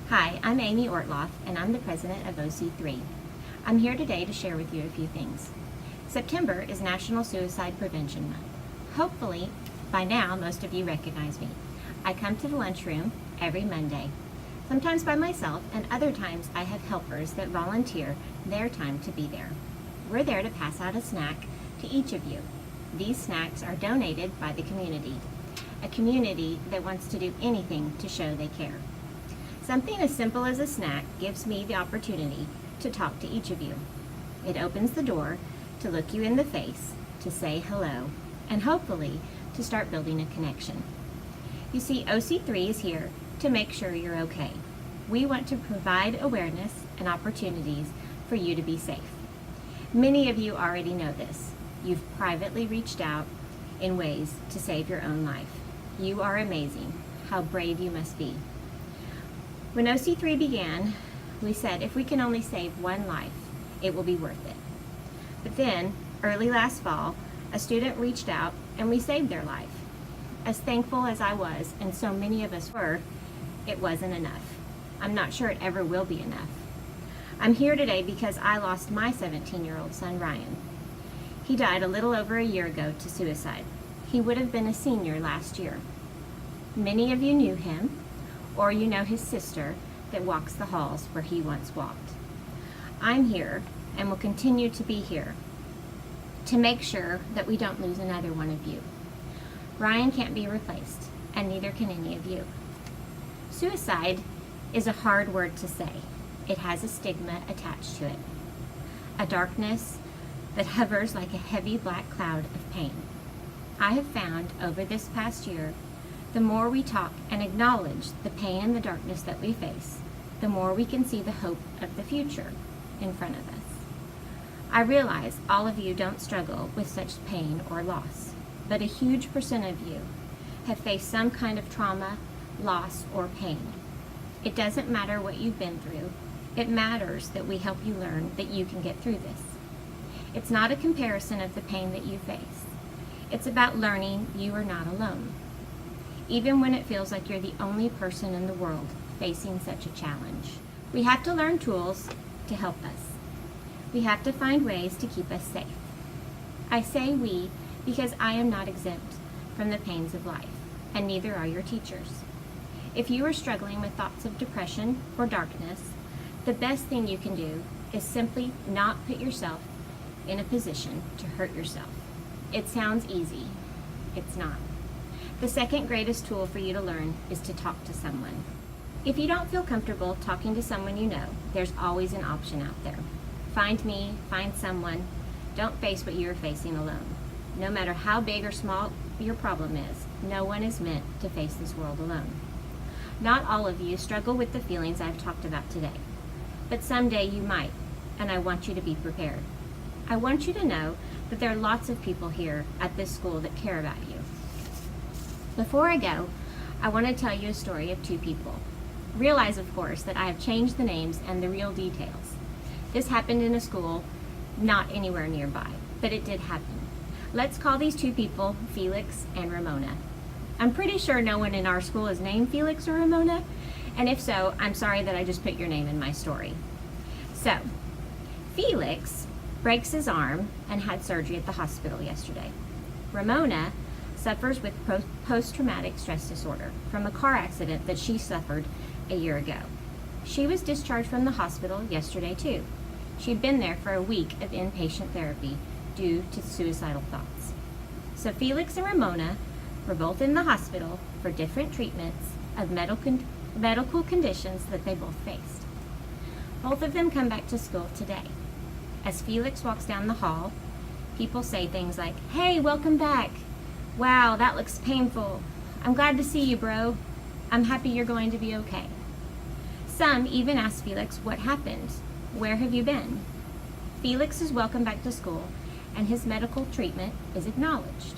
Hi, I'm Amy Ortloff, and I'm the president of OC3. I'm here today to share with you a few things. September is National Suicide Prevention Month. Hopefully, by now, most of you recognize me. I come to the lunchroom every Monday, sometimes by myself, and other times I have helpers that volunteer their time to be there. We're there to pass out a snack to each of you. These snacks are donated by the community, a community that wants to do anything to show they care. Something as simple as a snack gives me the opportunity to talk to each of you. It opens the door to look you in the face, to say hello, and hopefully to start building a connection. You see, OC3 is here to make sure you're okay. We want to provide awareness and opportunities for you to be safe. Many of you already know this. You've privately reached out in ways to save your own life. You are amazing. How brave you must be. When OC3 began, we said if we can only save one life, it will be worth it. But then, early last fall, a student reached out and we saved their life. As thankful as I was, and so many of us were, it wasn't enough. I'm not sure it ever will be enough. I'm here today because I lost my 17-year-old son, Ryan. He died a little over a year ago to suicide. He would have been a senior last year. Many of you knew him, or you know his sister that walks the halls where he once walked. I'm here and will continue to be here to make sure that we don't lose another one of you. Ryan can't be replaced, and neither can any of you. Suicide is a hard word to say. It has a stigma attached to it, a darkness that hovers like a heavy black cloud of pain. I have found over this past year, the more we talk and acknowledge the pain and the darkness that we face, the more we can see the hope of the future in front of us. I realize all of you don't struggle with such pain or loss, but a huge percent of you have faced some kind of trauma, loss, or pain. It doesn't matter what you've been through. It matters that we help you learn that you can get through this. It's not a comparison of the pain that you face. It's about learning you are not alone, even when it feels like you're the only person in the world facing such a challenge. We have to learn tools to help us. We have to find ways to keep us safe. I say we because I am not exempt from the pains of life, and neither are your teachers. If you are struggling with thoughts of depression or darkness, the best thing you can do is simply not put yourself in a position to hurt yourself. It sounds easy. It's not. The second greatest tool for you to learn is to talk to someone. If you don't feel comfortable talking to someone you know, there's always an option out there. Find me, find someone. Don't face what you're facing alone. No matter how big or small your problem is, no one is meant to face this world alone. Not all of you struggle with the feelings I've talked about today, but someday you might, and I want you to be prepared. I want you to know that there are lots of people here at this school that care about you. Before I go, I want to tell you a story of two people. Realize, of course, that I have changed the names and the real details. This happened in a school not anywhere nearby, but it did happen. Let's call these two people Felix and Ramona. I'm pretty sure no one in our school is named Felix or Ramona, and if so, I'm sorry that I just put your name in my story. So, Felix breaks his arm and had surgery at the hospital yesterday. Ramona suffers with post-traumatic stress disorder from a car accident that she suffered a year ago. She was discharged from the hospital yesterday too. She'd been there for a week of inpatient therapy due to suicidal thoughts. So Felix and Ramona were both in the hospital for different treatments of medical conditions that they both faced. Both of them come back to school today. As Felix walks down the hall, people say things like, "Hey, welcome back. Wow, that looks painful. I'm glad to see you, bro. I'm happy you're going to be okay." Some even ask Felix what happened. Where have you been? Felix is welcome back to school, and his medical treatment is acknowledged.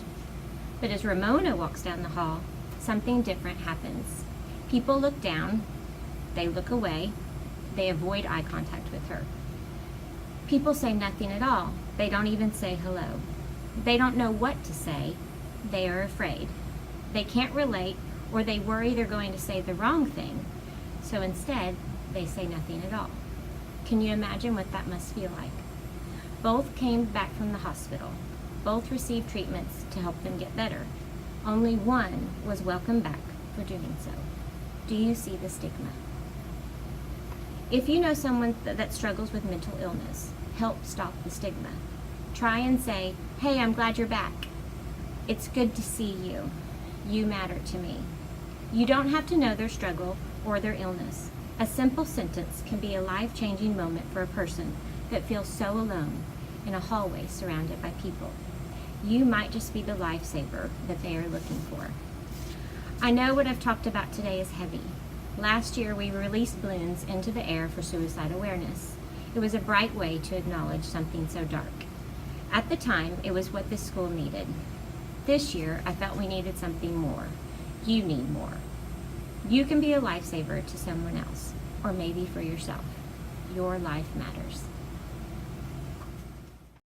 But as Ramona walks down the hall, something different happens. People look down, they look away, they avoid eye contact with her. People say nothing at all. They don't even say hello. They don't know what to say. They are afraid. They can't relate, or they worry they're going to say the wrong thing, So instead, they say nothing at all. Can you imagine what that must feel like? Both came back from the hospital. Both received treatments to help them get better. Only one was welcomed back for doing so. Do you see the stigma? If you know someone that struggles with mental illness, help stop the stigma. Try and say, "Hey, I'm glad you're back. It's good to see you. You matter to me." You don't have to know their struggle or their illness. A simple sentence can be a life-changing moment for a person that feels so alone in a hallway surrounded by people. You might just be the lifesaver that they are looking for. I know what I've talked about today is heavy. Last year, we released balloons into the air for suicide awareness. It was a bright way to acknowledge something so dark. At the time, it was what this school needed. This year, I felt we needed something more. You need more. You can be a lifesaver to someone else, or maybe for yourself. Your life matters.